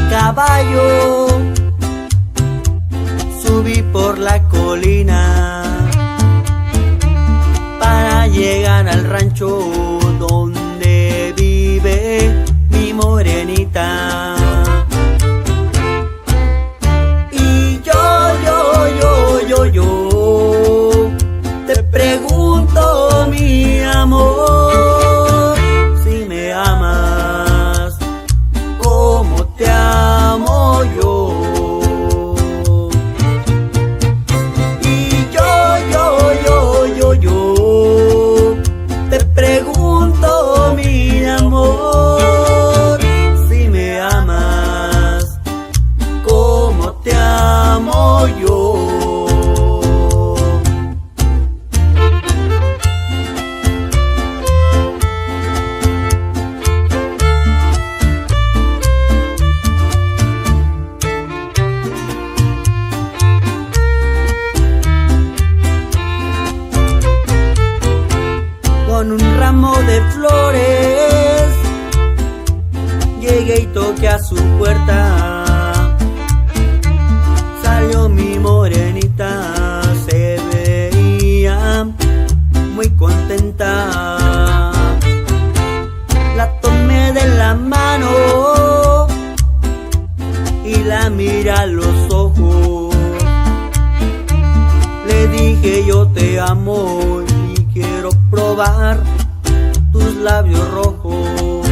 caballo, subí por la colina para llegar al rancho donde vive mi morenita. Y yo te pregunto, mi amor, si me amas como te amo yo. Y yo te pregunto, mi amor, si me amas como te amo yo. Con un ramo de flores llegué y toqué a su puerta. Salió mi morenita, se veía muy contenta. La tomé de la mano y la miré a los ojos. Le dije: yo te amo y quiero probar tus labios rojos.